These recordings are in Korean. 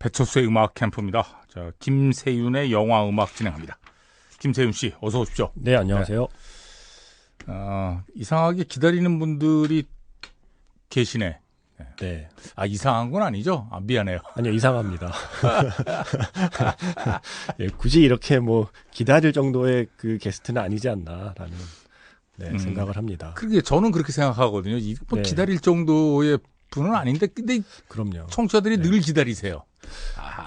배철수의 음악 캠프입니다. 자, 김세윤의 영화 음악 진행합니다. 김세윤 씨, 어서 오십시오. 네, 안녕하세요. 네. 이상하게 기다리는 분들이 계시네. 네. 이상한 건 아니죠? 미안해요. 아니요, 이상합니다. 예, 굳이 이렇게 기다릴 정도의 그 게스트는 아니지 않나라는 생각을 합니다. 그게 저는 그렇게 생각하거든요. 네. 기다릴 정도의 분은 아닌데, 근데 그럼요. 청취자들이 늘 기다리세요.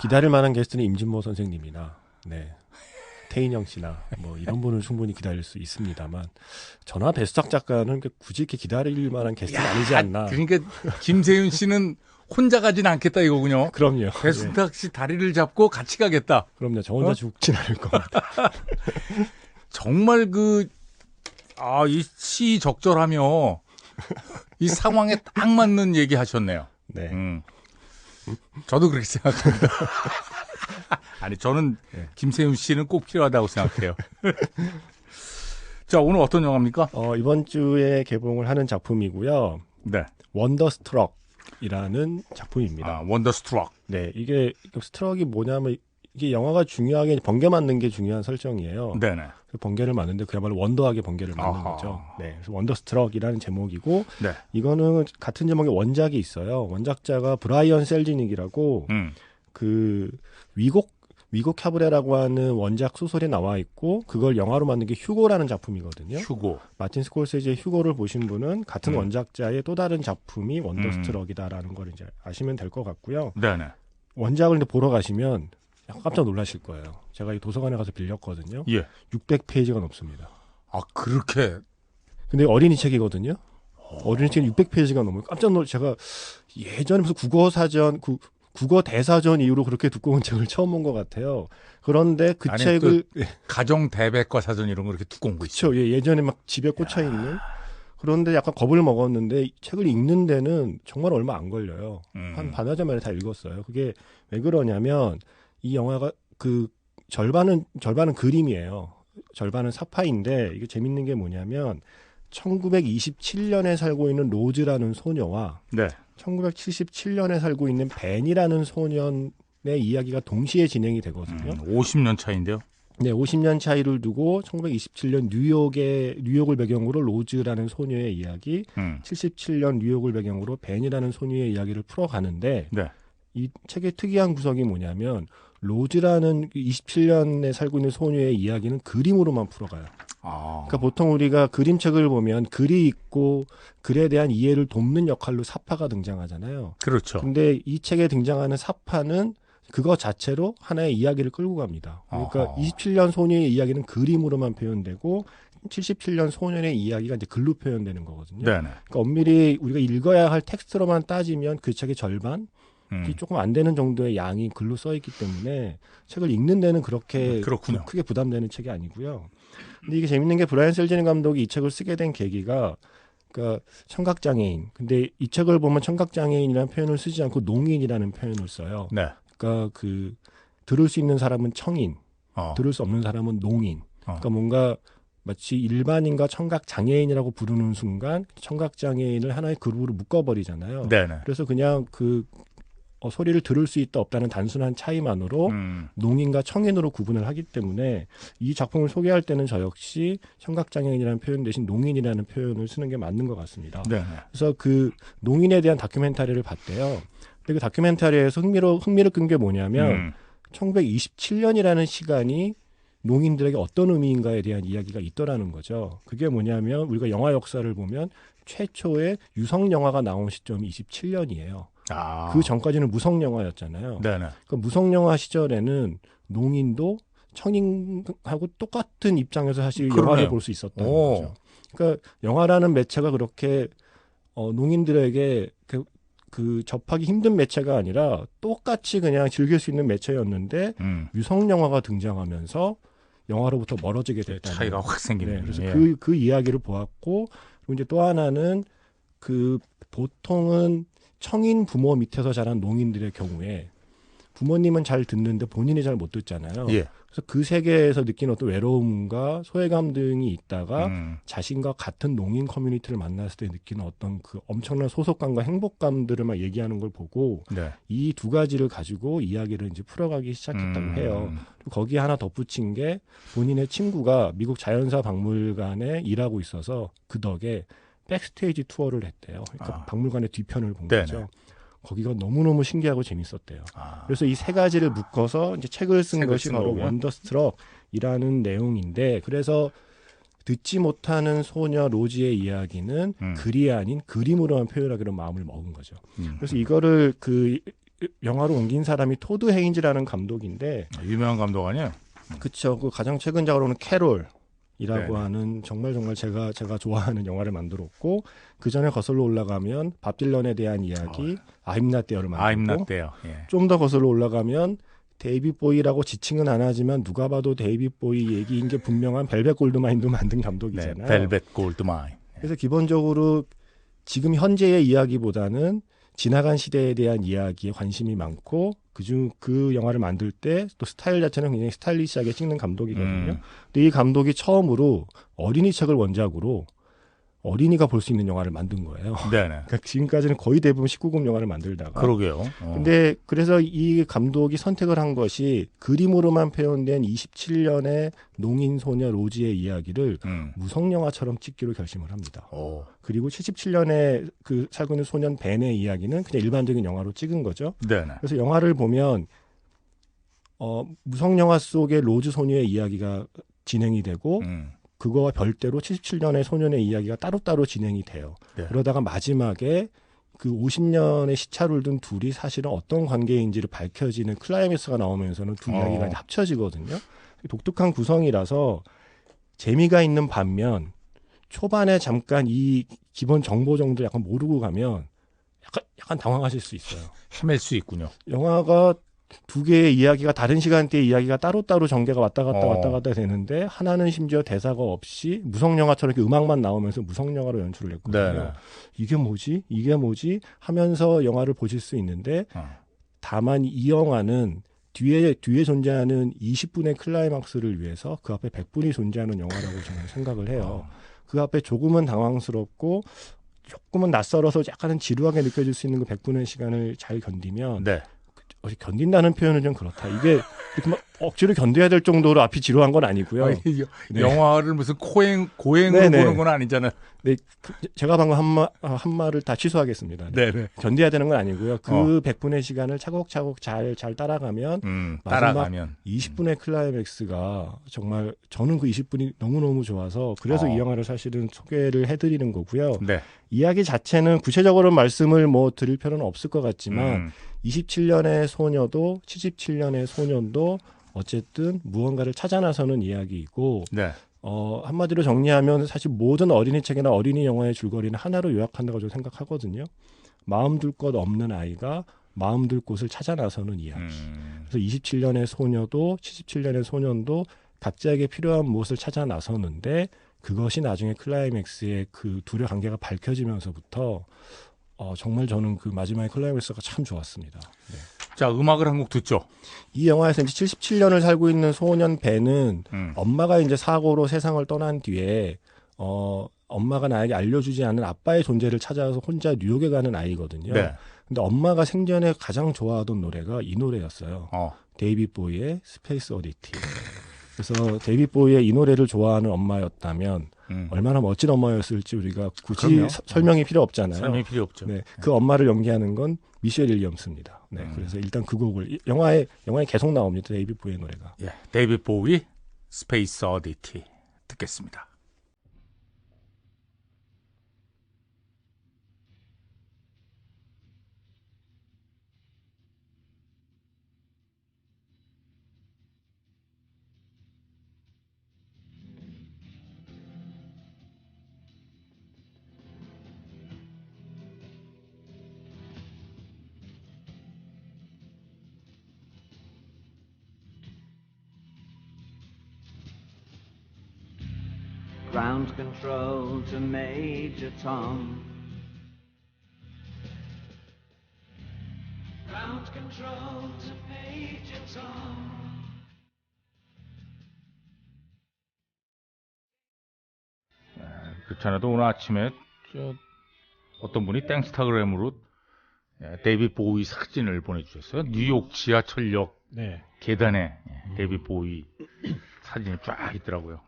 기다릴 만한 게스트는 임진모 선생님이나, 태인영 씨나 이런 분은 충분히 기다릴 수 있습니다만, 저나 배수탁 작가는 굳이 이렇게 기다릴 만한 게스트는 아니지 않나. 그러니까 김세윤 씨는 혼자 가진 않겠다 이거군요. 그럼요. 배수탁 씨 다리를 잡고 같이 가겠다. 그럼요. 저 혼자 죽진 않을 겁니다. 정말 이 시적절하며 이 상황에 딱 맞는 얘기 하셨네요. 네. 저도 그렇게 생각합니다. 아니, 저는 김세윤 씨는 꼭 필요하다고 생각해요. 자, 오늘 어떤 영화입니까? 이번 주에 개봉을 하는 작품이고요. 네. 원더스트럭이라는 작품입니다. 원더스트럭. 네, 이게 스트럭이 뭐냐면 이게 영화가 중요하게 번개 맞는 게 중요한 설정이에요. 네네. 번개를 맞는데 그야말로 원더하게 번개를 맞는 거죠. 네, 그래서 원더스트럭이라는 제목이고, 네. 이거는 같은 제목의 원작이 있어요. 원작자가 브라이언 셀지닉이라고 그 위곡 캬브레라고 하는 원작 소설이 나와 있고, 그걸 영화로 만든 게 휴고라는 작품이거든요. 휴고. 마틴 스콜세지의 휴고를 보신 분은 같은 원작자의 또 다른 작품이 원더스트럭이다라는 걸 이제 아시면 될 것 같고요. 네네. 원작을 이제 보러 가시면 약간 깜짝 놀라실 거예요. 제가 이 도서관에 가서 빌렸거든요. 예. 600페이지가 넘습니다. 그렇게. 근데 어린이 책이거든요. 어린이 책이 600페이지가 넘어요. 깜짝 제가 예전에 무슨 국어 대사전 이후로 그렇게 두꺼운 책을 처음 본 것 같아요. 그런데 책을 가정 대백과 사전 이런 거 이렇게 두꺼운 거 있죠. 그렇죠. 예전에 막 집에 꽂혀 있는. 그런데 약간 겁을 먹었는데 책을 읽는 데는 정말 얼마 안 걸려요. 한 반나절 만에 다 읽었어요. 그게 왜 그러냐면 이 영화가 절반은 그림이에요. 절반은 사파인데, 이게 재밌는 게 뭐냐면 1927년에 살고 있는 로즈라는 소녀와 1977년에 살고 있는 벤이라는 소년의 이야기가 동시에 진행이 되거든요. 50년 차인데요. 네, 50년 차이를 두고 1927년 뉴욕을 배경으로 로즈라는 소녀의 이야기, 77년 뉴욕을 배경으로 벤이라는 소녀의 이야기를 풀어가는데, 이 책의 특이한 구석이 뭐냐면 로즈라는 27년에 살고 있는 소녀의 이야기는 그림으로만 풀어가요. 그러니까 보통 우리가 그림책을 보면 글이 있고 글에 대한 이해를 돕는 역할로 사파가 등장하잖아요. 그렇죠. 근데 이 책에 등장하는 사파는 그거 자체로 하나의 이야기를 끌고 갑니다. 그러니까 27년 소녀의 이야기는 그림으로만 표현되고 77년 소년의 이야기가 이제 글로 표현되는 거거든요. 그러니까 엄밀히 우리가 읽어야 할 텍스트로만 따지면 그 책의 절반, 조금 안 되는 정도의 양이 글로 써 있기 때문에 책을 읽는 데는 그렇게 크게 부담되는 책이 아니고요. 근데 이게 재밌는 게 브라이언 셀지닉 감독이 이 책을 쓰게 된 계기가, 그러니까 청각장애인. 근데 이 책을 보면 청각장애인이라는 표현을 쓰지 않고 농인이라는 표현을 써요. 그러니까 들을 수 있는 사람은 청인, 들을 수 없는 사람은 농인. 그러니까 뭔가 마치 일반인과 청각장애인이라고 부르는 순간 청각장애인을 하나의 그룹으로 묶어버리잖아요. 그래서 그냥 소리를 들을 수 있다 없다는 단순한 차이만으로 농인과 청인으로 구분을 하기 때문에 이 작품을 소개할 때는 저 역시 청각장애인이라는 표현 대신 농인이라는 표현을 쓰는 게 맞는 것 같습니다. 그래서 그 농인에 대한 다큐멘터리를 봤대요. 근데 그 다큐멘터리에서 흥미를 끈 게 뭐냐면 1927년이라는 시간이 농인들에게 어떤 의미인가에 대한 이야기가 있더라는 거죠. 그게 뭐냐면 우리가 영화 역사를 보면 최초의 유성 영화가 나온 시점이 27년이에요. 그 전까지는 무성 영화였잖아요. 그러니까 무성 영화 시절에는 농인도 청인하고 똑같은 입장에서 사실 영화를 볼 수 있었던 거죠. 그러니까 영화라는 매체가 그렇게 농인들에게 그 접하기 힘든 매체가 아니라 똑같이 그냥 즐길 수 있는 매체였는데 유성 영화가 등장하면서 영화로부터 멀어지게 됐다는 차이가 확 생기는. 그래서 그 이야기를 보았고, 그리고 이제 또 하나는 보통은 청인 부모 밑에서 자란 농인들의 경우에 부모님은 잘 듣는데 본인이 잘 못 듣잖아요. 예. 그래서 그 세계에서 느낀 어떤 외로움과 소외감 등이 있다가 자신과 같은 농인 커뮤니티를 만났을 때 느끼는 어떤 그 엄청난 소속감과 행복감들을 막 얘기하는 걸 보고 네. 이 두 가지를 가지고 이야기를 이제 풀어가기 시작했다고 해요. 그리고 거기에 하나 덧붙인 게 본인의 친구가 미국 자연사 박물관에 일하고 있어서 그 덕에 백스테이지 투어를 했대요. 그러니까 박물관의 뒤편을 본 네네. 거죠. 거기가 너무너무 신기하고 재밌었대요. 그래서 이 세 가지를 묶어서 이제 책을 쓴 것이 바로 거군요. 원더스트럭이라는 내용인데, 그래서 듣지 못하는 소녀 로지의 이야기는 글이 아닌 그림으로만 표현하기로 마음을 먹은 거죠. 그래서 이거를 그 영화로 옮긴 사람이 토드 헤인즈라는 감독인데, 유명한 감독 아니에요? 그쵸. 그 가장 최근 작으로는 캐롤이라고 네네. 하는 정말 제가 좋아하는 영화를 만들었고, 그 전에 거슬러 올라가면 밥 딜런에 대한 이야기 I'm Not There를 I'm 만들고, not there. 예. 좀 더 거슬러 올라가면 데이빗 보이라고 지칭은 안 하지만 누가 봐도 데이빗 보이 얘기인 게 분명한 벨벳 골드마인도 만든 네. 감독이잖아요. 벨벳 골드마인. 그래서 기본적으로 지금 현재의 이야기보다는 지나간 시대에 대한 이야기에 관심이 많고, 그 영화를 만들 때 또 스타일 자체는 굉장히 스타일리시하게 찍는 감독이거든요. 근데 이 감독이 처음으로 어린이 책을 원작으로 어린이가 볼 수 있는 영화를 만든 거예요. 네네. 그러니까 지금까지는 거의 대부분 19금 영화를 만들다가. 그러게요. 근데 그래서 이 감독이 선택을 한 것이 그림으로만 표현된 27년의 농인 소녀 로지의 이야기를 무성 영화처럼 찍기로 결심을 합니다. 그리고 77년에 그 살고 있는 소년 벤의 이야기는 그냥 일반적인 영화로 찍은 거죠. 네네. 그래서 영화를 보면 무성 영화 속의 로즈 소녀의 이야기가 진행이 되고 그거와 별도로 77년의 소년의 이야기가 따로따로 진행이 돼요. 네. 그러다가 마지막에 그 50년의 시차를 둔 둘이 사실은 어떤 관계인지를 밝혀지는 클라이맥스가 나오면서는 두 이야기가 합쳐지거든요. 독특한 구성이라서 재미가 있는 반면 초반에 잠깐 이 기본 정보 정도 약간 모르고 가면 약간 당황하실 수 있어요. 헤맬 수 있군요. 영화가 두 개의 이야기가 다른 시간대의 이야기가 따로따로 전개가 왔다 갔다 되는데, 하나는 심지어 대사가 없이 무성 영화처럼 이렇게 음악만 나오면서 무성 영화로 연출을 했거든요. 네. 이게 뭐지 하면서 영화를 보실 수 있는데, 다만 이 영화는 뒤에 존재하는 20분의 클라이막스를 위해서 그 앞에 100분이 존재하는 영화라고 저는 생각을 해요. 그 앞에 조금은 당황스럽고 조금은 낯설어서 약간은 지루하게 느껴질 수 있는 그 100분의 시간을 잘 견디면, 네. 견딘다는 표현은 좀 그렇다. 이게 이렇게 막 억지로 견뎌야 될 정도로 앞이 지루한 건 아니고요. 아니, 네. 영화를 무슨 고행으로 네네. 보는 건 아니잖아요. 네, 제가 방금 한 말을 다 취소하겠습니다. 네네. 견뎌야 되는 건 아니고요. 그 100분의 시간을 차곡차곡 잘 따라가면 마지막 20분의 클라이맥스가 정말, 저는 그 20분이 너무너무 좋아서 그래서 이 영화를 사실은 소개를 해드리는 거고요. 네. 이야기 자체는 구체적으로 말씀을 드릴 필요는 없을 것 같지만 27년의 소녀도 77년의 소년도 어쨌든 무언가를 찾아 나서는 이야기이고, 네. 한마디로 정리하면 사실 모든 어린이 책이나 어린이 영화의 줄거리는 하나로 요약한다고 저는 생각하거든요. 마음 둘 것 없는 아이가 마음 둘 곳을 찾아 나서는 이야기. 그래서 27년의 소녀도 77년의 소년도 각자에게 필요한 무엇을 찾아 나서는데, 그것이 나중에 클라이맥스의 그 둘의 관계가 밝혀지면서부터 정말 저는 그 마지막의 클라이맥스가 참 좋았습니다. 네. 자, 음악을 한 곡 듣죠. 이 영화에서 이제 77년을 살고 있는 소년 벤은 엄마가 이제 사고로 세상을 떠난 뒤에 엄마가 나에게 알려주지 않은 아빠의 존재를 찾아서 혼자 뉴욕에 가는 아이거든요. 네. 근데 엄마가 생전에 가장 좋아하던 노래가 이 노래였어요. 데이빗 보이의 스페이스 오디티. 그래서 데이빗 보이의 이 노래를 좋아하는 엄마였다면 얼마나 멋진 엄마였을지 우리가 굳이 설명이 필요 없잖아요. 설명이 필요 없죠. 네, 그 엄마를 연기하는 건 미셸 윌리엄스입니다. 네, 그래서 일단 그 곡을 영화에 계속 나옵니다. 데이빗 보이의 노래가. 예, 데이빗 보이 스페이스 오디티 듣겠습니다. Ground control to Major Tom. Ground control. control to page a song. 그렇지 않아도 오늘 아침에 어떤 분이 땡스타그램으로 데이빗 보위 사진을 보내주셨어요. 뉴욕 지하철역 네. 계단에 데이빗 보위 사진이 쫙 있더라고요.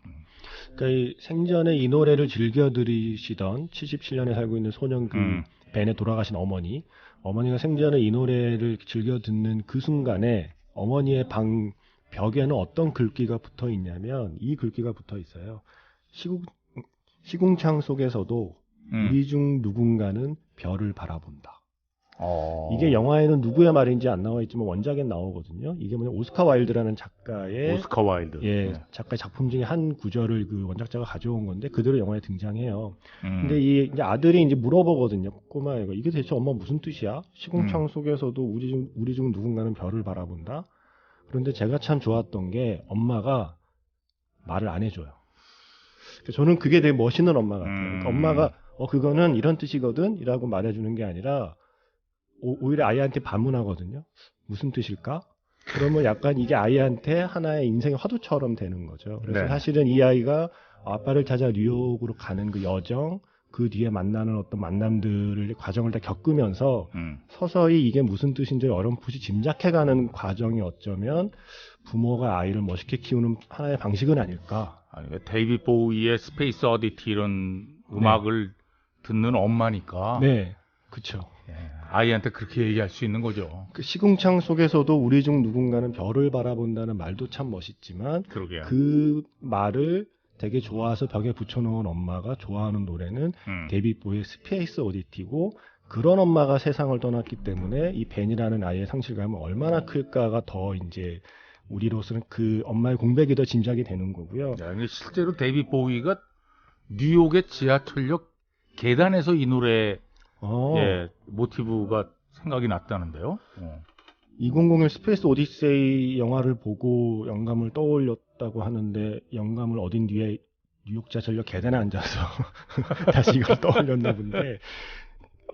그러니까 이 생전에 이 노래를 즐겨 들으시던 77년에 살고 있는 소년 벤에 돌아가신 어머니가 생전에 이 노래를 즐겨 듣는 그 순간에 어머니의 방 벽에는 어떤 글귀가 붙어 있냐면 이 글귀가 붙어 있어요. 시궁창 속에서도 우리 중 누군가는 별을 바라본다. 이게 영화에는 누구의 말인지 안 나와 있지만 원작엔 나오거든요. 이게 뭐냐 오스카 와일드라는 작가의 오스카 와일드. 작가의 작품 중에 한 구절을 그 원작자가 가져온 건데 그대로 영화에 등장해요. 근데 이 이제 아들이 이제 물어보거든요. 꼬마애가 이게 대체 엄마 무슨 뜻이야? 시궁창 속에서도 우리 중 누군가는 별을 바라본다. 그런데 제가 참 좋았던 게 엄마가 말을 안 해줘요. 저는 그게 되게 멋있는 엄마 같아요. 그러니까 엄마가 그거는 이런 뜻이거든 이라고 말해주는 게 아니라 오히려 아이한테 반문하거든요. 무슨 뜻일까? 그러면 약간 이게 아이한테 하나의 인생의 화두처럼 되는 거죠. 그래서 사실은 이 아이가 아빠를 찾아 뉴욕으로 가는 그 여정, 그 뒤에 만나는 어떤 만남들을 과정을 다 겪으면서 서서히 이게 무슨 뜻인지 어렴풋이 짐작해가는 과정이 어쩌면 부모가 아이를 멋있게 키우는 하나의 방식은 아닐까. 데이빗 보위의 스페이스 어디티 이런 음악을 듣는 엄마니까. 네, 그렇죠. 아이한테 그렇게 얘기할 수 있는 거죠. 그 시궁창 속에서도 우리 중 누군가는 별을 바라본다는 말도 참 멋있지만 그러게요. 그 말을 되게 좋아서 벽에 붙여놓은 엄마가 좋아하는 노래는 데이빗 보위의 스페이스 오디티고 그런 엄마가 세상을 떠났기 때문에 이 벤이라는 아이의 상실감은 얼마나 클까가 더 이제 우리로서는 그 엄마의 공백이 더 짐작이 되는 거고요. 실제로 데이빗 보위가 뉴욕의 지하철역 계단에서 이 노래 모티브가 생각이 났다는데요. 2001 스페이스 오디세이 영화를 보고 영감을 떠올렸다고 하는데 영감을 얻은 뒤에 뉴욕 지하철역 계단에 앉아서 다시 이걸 떠올렸나 본데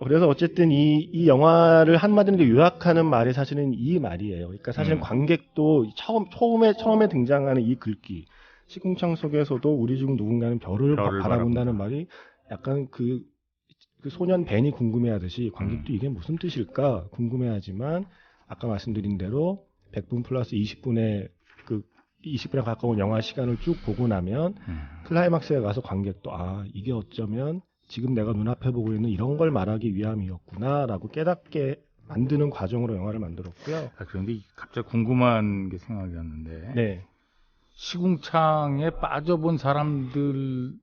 그래서 어쨌든 이 영화를 한마디로 요약하는 말이 사실은 이 말이에요. 그러니까 사실은 관객도 처음에 등장하는 이 글귀 시궁창 속에서도 우리 중 누군가는 별을 바라본다는 말이 약간 그 소년 벤이 궁금해하듯이 관객도 이게 무슨 뜻일까 궁금해하지만 아까 말씀드린 대로 100분 플러스 20분의 20분에 가까운 영화 시간을 쭉 보고 나면 클라이막스에 가서 관객도 이게 어쩌면 지금 내가 눈앞에 보고 있는 이런 걸 말하기 위함이었구나라고 깨닫게 만드는 과정으로 영화를 만들었고요. 그런데 갑자기 궁금한 게 생각이 났는데 네. 시궁창에 빠져본 사람들은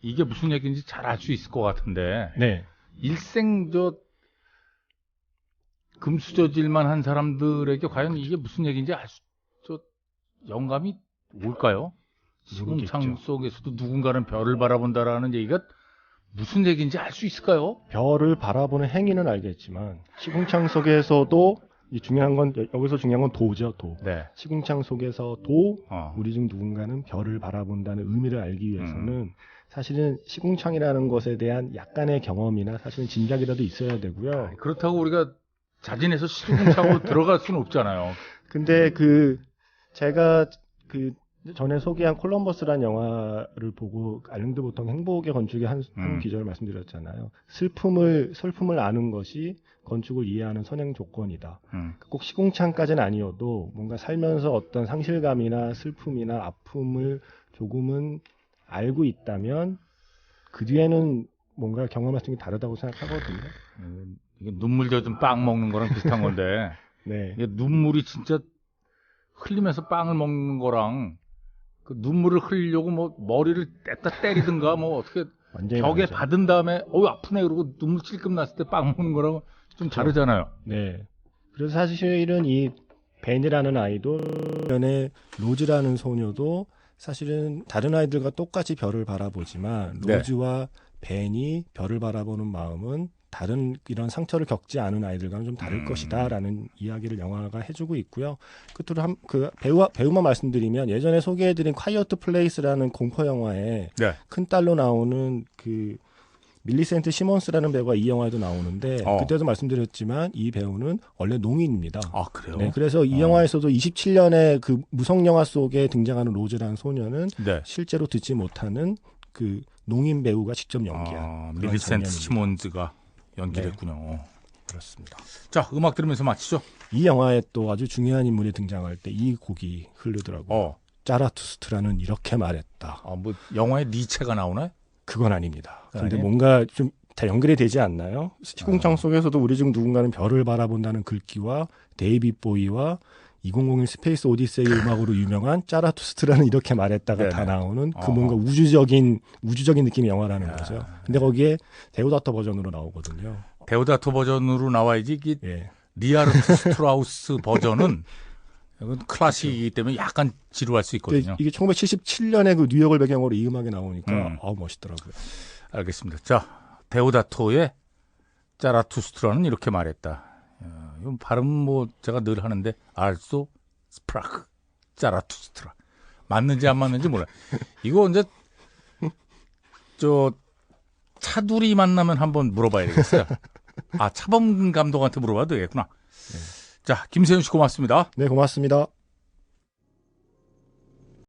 이게 무슨 얘기인지 잘 알 수 있을 것 같은데 네. 일생 금수저질만 한 사람들에게 과연 이게 무슨 얘기인지 영감이 올까요? 시궁창 속에서도 누군가는 별을 바라본다라는 얘기가 무슨 얘기인지 알 수 있을까요? 별을 바라보는 행위는 알겠지만 시궁창 속에서도 여기서 중요한 건 도죠. 도. 네. 시궁창 속에서도 우리 중 누군가는 별을 바라본다는 의미를 알기 위해서는 사실은 시궁창이라는 것에 대한 약간의 경험이나 사실은 짐작이라도 있어야 되고요. 그렇다고 우리가 자진해서 시궁창으로 들어갈 수는 없잖아요. 근데 제가 전에 소개한 콜럼버스라는 영화를 보고 알랭드 보통 행복의 건축의 한 기절을 말씀드렸잖아요. 슬픔을 아는 것이 건축을 이해하는 선행 조건이다. 꼭 시궁창까지는 아니어도 뭔가 살면서 어떤 상실감이나 슬픔이나 아픔을 조금은 알고 있다면 그 뒤에는 뭔가 경험할 수 있는 게 다르다고 생각하거든요. 이게 눈물 젖은 빵 먹는 거랑 비슷한 건데 네. 이게 눈물이 진짜 흘리면서 빵을 먹는 거랑 그 눈물을 흘리려고 뭐 머리를 뗐다 때리든가 뭐 어떻게 벽에 받은 다음에 아프네 그러고 눈물 찔끔 났을 때 빵 먹는 거랑 좀 다르잖아요. 네. 그래서 사실은 이 벤이라는 아이도 전에 로즈라는 소녀도 사실은 다른 아이들과 똑같이 별을 바라보지만 로즈와 벤이 별을 바라보는 마음은 다른 이런 상처를 겪지 않은 아이들과는 좀 다를 것이다라는 이야기를 영화가 해주고 있고요. 끝으로 배우만 말씀드리면 예전에 소개해드린 콰이어트 플레이스라는 공포 영화에 큰 딸로 나오는 그 밀리센트 시몬스라는 배우가 이 영화에도 나오는데 그때도 말씀드렸지만 이 배우는 원래 농인입니다. 아, 그래요? 네, 그래서 이 영화에서도 27년의 그 무성 영화 속에 등장하는 로즈라는 소녀는 네. 실제로 듣지 못하는 그 농인 배우가 직접 연기한 그런 밀리센트 장면입니다. 시몬즈가 연기를 네. 했군요. 그렇습니다. 자, 음악 들으면서 마치죠. 이 영화에 또 아주 중요한 인물이 등장할 때 이 곡이 흐르더라고요. 짜라투스트라는 이렇게 말했다. 뭐 영화에 니체가 나오나요? 그건 아닙니다. 그런데 아니에요? 뭔가 좀 다 연결이 되지 않나요? 시궁창 속에서도 우리 중 누군가는 별을 바라본다는 글귀와 데이빗 보이와 2001 스페이스 오디세이 음악으로 유명한 짜라투스트라는 이렇게 말했다가 네네. 다 나오는 그 뭔가 우주적인 느낌의 영화라는 거죠. 근데 거기에 데오다터 버전으로 나오거든요. 데오다토 버전으로 나와야지. 이게 예. 리하르트 스트라우스 버전은 이건 클래식이기 때문에 약간 지루할 수 근데 있거든요. 이게 1977년에 그 뉴욕을 배경으로 이 음악이 나오니까 멋있더라고요. 알겠습니다. 자, 데오다토의 짜라투스트라는 이렇게 말했다. 이건 발음 뭐 제가 늘 하는데 알소 스프라크 짜라투스트라 맞는지 안 맞는지 몰라. 이거 이제 저 차두리 만나면 한번 물어봐야 되겠어요. 차범근 감독한테 물어봐도 되겠구나. 자, 김세윤 씨 고맙습니다. 네, 고맙습니다.